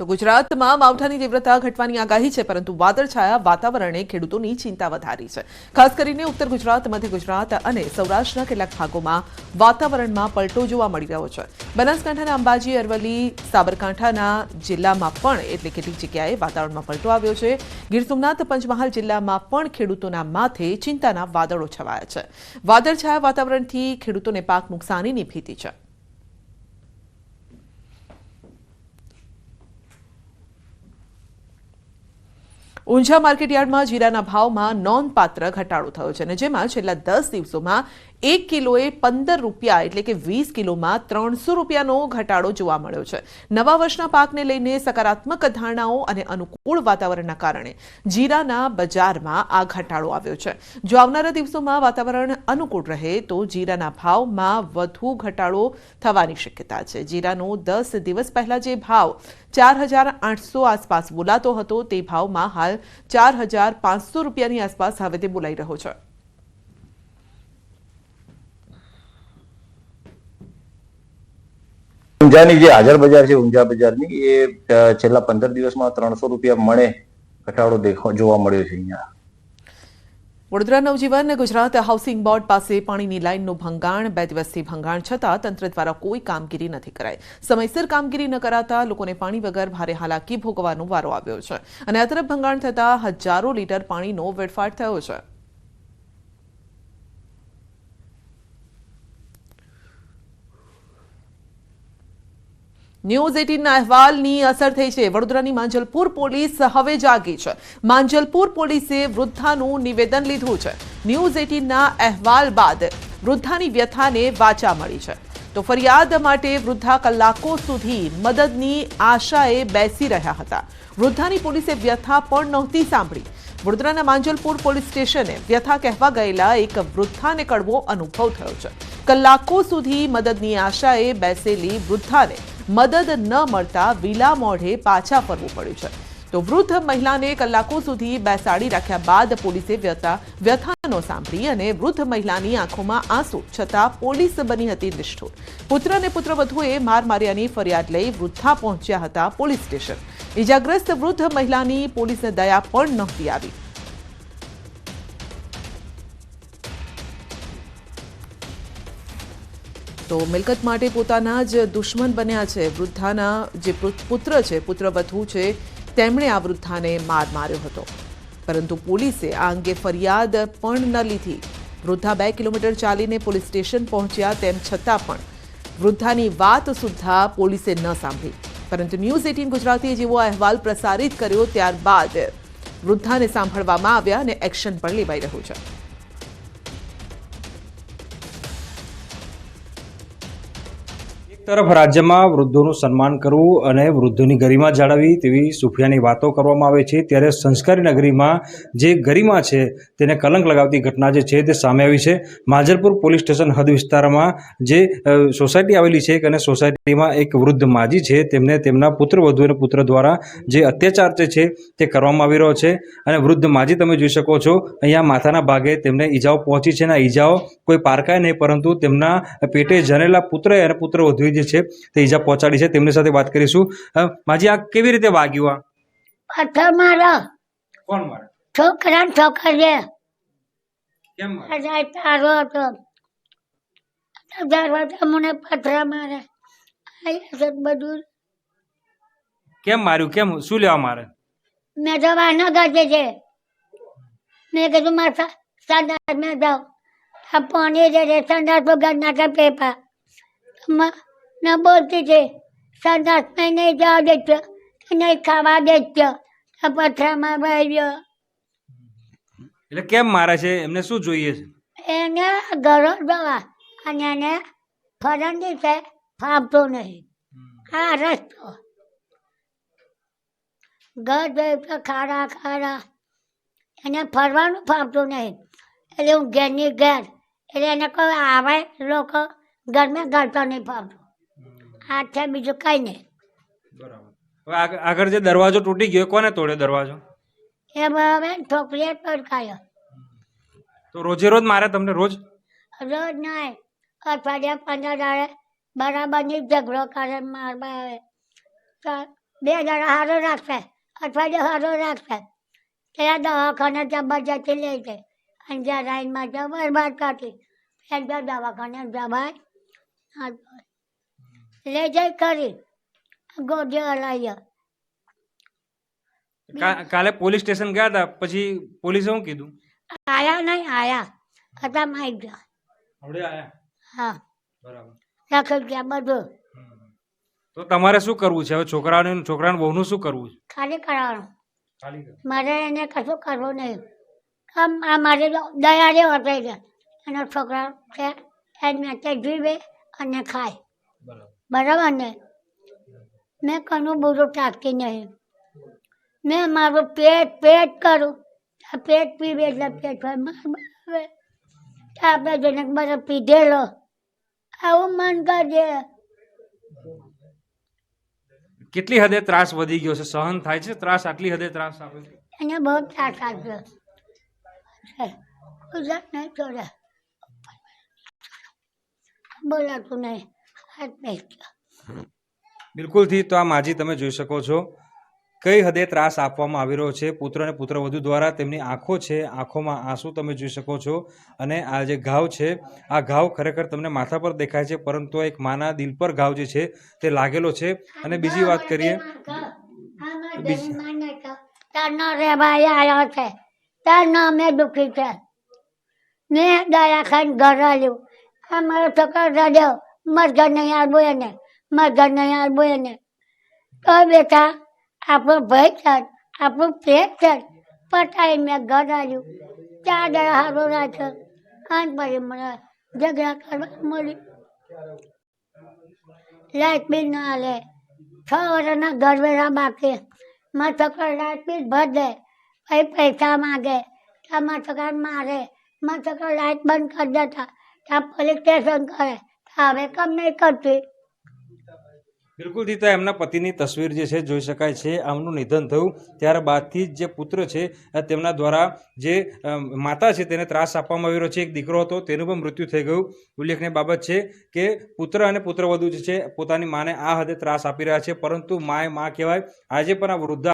તો ગુજરાતમાં માવઠાની તીવ્રતા ઘટવાની આગાહી છે, પરંતુ વાદળછાયા વાતાવરણે ખેડૂતોની ચિંતા વધારી છે। ખાસ કરીને ઉત્તર ગુજરાત, મધ્ય ગુજરાત અને સૌરાષ્ટ્રના કેટલાક ભાગોમાં વાતાવરણમાં પલટો જોવા મળી રહ્યો છે। બનાસકાંઠાના અંબાજી, અરવલ્લી, સાબરકાંઠાના જિલ્લામાં પણ એટલે કેટલીક જગ્યાએ વાતાવરણમાં પલટો આવ્યો છે। ગીર સોમનાથ, પંચમહાલ જિલ્લામાં પણ ખેડૂતોના માથે ચિંતાના વાદળો છવાયા છે। વાદળછાયા વાતાવરણથી ખેડૂતોને પાક નુકસાનીની ભીતિ છે। ઊંઝા માર્કેટયાર્ડમાં જીરાના ભાવમાં નોંધપાત્ર ઘટાડો થયો છે અને જેમાં છેલ્લા 10 દિવસોમાં 1 કિલોએ 15 રૂપિયા એટલે કે 20 કિલોમાં 300 રૂપિયાનો ઘટાડો જોવા મળ્યો છે। નવા વર્ષના પાકને લઈને સકારાત્મક ધારણાઓ અને અનુકૂળ વાતાવરણના કારણે જીરાના બજારમાં આ ઘટાડો આવ્યો છે। જો આવનારા દિવસોમાં વાતાવરણ અનુકૂળ રહે તો જીરાના ભાવમાં વધુ ઘટાડો થવાની શક્યતા છે। જીરાનો 10 દિવસ પહેલા જે ભાવ 4800 આસપાસ બોલાતો હતો તે ભાવમાં હાલ 4500 રૂપિયાની આસપાસ હવે તે બોલાઈ રહ્યો છે। ઊંઝાની જે હાજર બજાર છે, ઊંઝા બજારની એ છેલ્લા 15 દિવસમાં 300 રૂપિયા મળે ઘટાડો જોવા મળ્યો છે। અહીંયા વડોદરા નવજીવન ગુજરાત હાઉસિંગ બોર્ડ પાસે પાણીની લાઇનનું ભંગાણ, 2 દિવસથી ભંગાણ છતાં તંત્ર દ્વારા કોઈ કામગીરી નથી કરાઈ। સમયસર કામગીરી ન કરાતા લોકોને પાણી વગર ભારે હાલાકી ભોગવવાનો વારો આવ્યો છે અને આ તરફ ભંગાણ થતા હજારો લીટર પાણીનો વેડફાટ થયો છે। ન્યૂઝ 18ના અહેવાલની અસર થઈ છે। વડોદરાની માંજલપુર પોલીસ હવે જાગી છે। માંજલપુર પોલીસે વૃદ્ધાનું નિવેદન લીધું છે। ન્યૂઝ 18ના અહેવાલ બાદ વૃદ્ધાની વ્યથાને વાચા મળી છે। તો ફરિયાદ માટે વૃદ્ધા કલાકો સુધી મદદની આશાએ બેસી રહ્યા હતા। વૃદ્ધાની પોલીસે વ્યથા પણ નહોતી સાંભળી। વડોદરાના માંજલપુર પોલીસ સ્ટેશને વ્યથા કહેવા ગયેલા એક વૃદ્ધાને કડવો અનુભવ થયો છે। કલાકો સુધી મદદની આશાએ બેસેલી વૃદ્ધાને મદદ ન મળતા વિલા મોઢે પાછા ફરવું પડ્યું છે। તો વૃદ્ધ મહિલાને કલાકો સુધી બેસાડી રાખ્યા બાદ પોલીસે વ્યથાનો સાંભળી અને વૃદ્ધ મહિલાની આંખોમાં આંસુ છતાં પોલીસ બની હતી નિષ્ઠુર। પુત્ર અને પુત્રવધુએ માર માર્યાની ફરિયાદ લઈ વૃદ્ધા પહોંચ્યા હતા પોલીસ સ્ટેશન। ઇજાગ્રસ્ત વૃદ્ધ મહિલાની પોલીસને દયા પણ નહોતી આવી। તો મિલકત માટે પોતાના જ દુશ્મન બન્યા છે। વૃદ્ધાના જે પુત્ર છે, પુત્રવધુ છે, તેમણે આ વૃદ્ધાને માર માર્યો હતો, પરંતુ પોલીસે આ અંગે ફરિયાદ પણ ન લીધી। વૃદ્ધા 2 કિલોમીટર ચાલીને પોલીસ સ્ટેશન પહોંચ્યા, તેમ છતાં પણ વૃદ્ધાની વાત સુદ્ધા પોલીસે ન સાંભળી। પરંતુ ન્યૂઝ 18 ગુજરાતીએ જેવો અહેવાલ પ્રસારિત કર્યો ત્યારબાદ વૃદ્ધાને સાંભળવામાં આવ્યા અને એક્શન પણ લેવાઈ રહ્યું છે। તરફ રાજ્યમાં વૃદ્ધોનું સન્માન કરવું અને વૃદ્ધોની ગરિમા જાળવવી તેવી સુફિયાની વાતો કરવામાં આવે છે, ત્યારે સંસ્કારી નગરીમાં જે ગરિમા છે તેને કલંક લગાવતી ઘટના જે છે તે સામે આવી છે। માંજલપુર પોલીસ સ્ટેશન હદ વિસ્તારમાં જે સોસાયટી આવેલી છે અને સોસાયટીમાં એક વૃદ્ધ માજી છે, તેમને તેમના પુત્રવધુ અને પુત્ર દ્વારા જે અત્યાચાર છે તે કરવામાં આવી રહ્યો છે અને વૃદ્ધ માજી તમે જોઈ શકો છો અહીંયા માથાના ભાગે તેમને ઈજાઓ પહોંચી છે અને આ ઈજાઓ કોઈ પારકાય નહીં, પરંતુ તેમના પેટે જનેલા પુત્ર અને પુત્રવધુ જે છે તે ઈજા પહોંચાડી છે। તેમની સાથે વાત કરીશું। માજી, આ કેવી રીતે વાગ્યું? પથ્થર મારો। કોણ મારે? છોકરા છોકરીએ। કેમ મારે? તારો હતો દરવાજા મને પથ્થર મારે। બધું કેમ માર્યું? કેમ શું લેવા મારે? મેં તો વાના ગજે છે। મેં કીધું મારા સંદાસ મેં જાઉં આ પાણી જશે સંદાસ તો ઘરના का पेपर मैं बोलती थी संदास में नहीं जाओ देते नहीं खावा देते पथरा में भाई। એટલે કેમ મારે છે? એમને શું જોઈએ છે? એને ઘરો જવા અને એને ફરંદી છે ફાવતો નહીં। આ રસ્તો ઘર જઈ તો ખાડા ખાડા એને ફરવાનું ફાવતું નહીં, એટલે હું ઘેરની ઘેર, એટલે એને કોઈ આવે લોકો ઘરમાં ઘરતો નહીં ફાવતું। આ છે બીજું કઈ નહીં। બરાબર। આગળ જે દરવાજો તૂટી ગયો, કોને તોડ્યો દરવાજો? એ હવે છોકરીએ તડકાયો। તો રોજે રોજ મારે તમને? રોજ રોજ નહીં, અઠવાડિયા 15 દાડે બરાબરની ઝઘડો કરે, મારવા આવે। 2 દાડા સારો રાખશે, અઠવાડિયે સારો રાખશે, ત્યાં દવાખાને જબરજસ્તી લે છે. અને જ્યાં લાઈનમાં બરબાદ કરતી ત્યાં દવાખાને જવાય લે જઈ કરી ગોળીઓ હલાવી. કાલે પોલીસ સ્ટેશન ગયા હતા, પછી પોલીસે શું કીધું? આયા નહીં આયા હતા માઈ ગયા. હવે આયા. હા બરાબર. લખી ગયા બધું. તો તમારે શું કરવું છે હવે? છોકરાને બહુનું શું કરવું છે? ખાલી કરવાનું. ખાલી મારે એને કશું કરવું નહીં. આ મારી દયાળી વટાઈ ગયા. એનો છોકરા છે એને તે જીવે અને ખાય. બરાબર ને? મેં કોનું બુરું ટાંકતી નહીં. મેં મારું પેટ કરું. આ પેટ પીવે એટલે પેટ હોય. આપણે જેને બધો પીધેલો આવું મન કરજે. કેટલી હદે ત્રાસ વધી ગયો છે? સહન થાય છે ત્રાસ? આટલી હદે ત્રાસ આપે છે? એને બહુ ત્રાસ આપ્યો છે. ગુજરાત નહીં છોડે, બોલાતું નહીં, હાથ બેસ્યો. બિલકુલથી. તો આ માજી તમે જોઈ શકો છો કઈ હદે ત્રાસ આપવામાં આવી રહ્યો છે પુત્ર અને પુત્રવધુ દ્વારા. તેમની આંખો છે, આંખોમાં આંસુ તમે જોઈ શકો છો. અને આ જે ઘાવ છે, આ ઘાવ ખરેખર તમને માથા પર દેખાય છે, પરંતુ એક માના દિલ પર ઘાવ જે છે તે લાગેલો છે. અને બીજી વાત કરીએ, તારનો રેવાઈ આવ્યો છે, તારનો અમે દુઃખી છે. મેં દયા ખાઈને ઘર આવ્યું. આ મારો છોકરો રડ્યો, મારા ઘર નહીં આવવું એને, મારા ઘર નહીં આવવું એને. તો બેટા આપણો ભાઈ છે, આપણું પેટ છે, પટાઈ મેં ઘર આવ્યું. 4 દાડા સારું રાખ્યો. અને પછી મને ઝઘડા કરવા મળી. લાઇટ બિલ ના હાલે, 6 વર્ષના ઘર વેરા બાકી. મારા છોકરો લાઇટ બિલ ભરે, પછી પૈસા માગે, ત્યાં મારા છોકરા મારે. મારા છોકરો લાઇટ બંધ કરી દેતા, ત્યાં પોલીસ સ્ટેશન કરે. હવે કમ નહીં કરતી. બિલકુલથી. તો એમના પતિની તસવીર જે છે જોઈ શકાય છે. આમનું નિધન થયું ત્યારબાદથી જ જે પુત્ર છે તેમના દ્વારા જે માતા છે તેને ત્રાસ આપવામાં આવી રહ્યો છે. એક દીકરો હતો, તેનું પણ મૃત્યુ થઈ ગયું. ઉલ્લેખનીય બાબત છે કે પુત્ર અને પુત્રવધુ જે છે પોતાની માને આ હદે ત્રાસ આપી રહ્યા છે, પરંતુ મા કહેવાય. આજે પણ આ વૃદ્ધા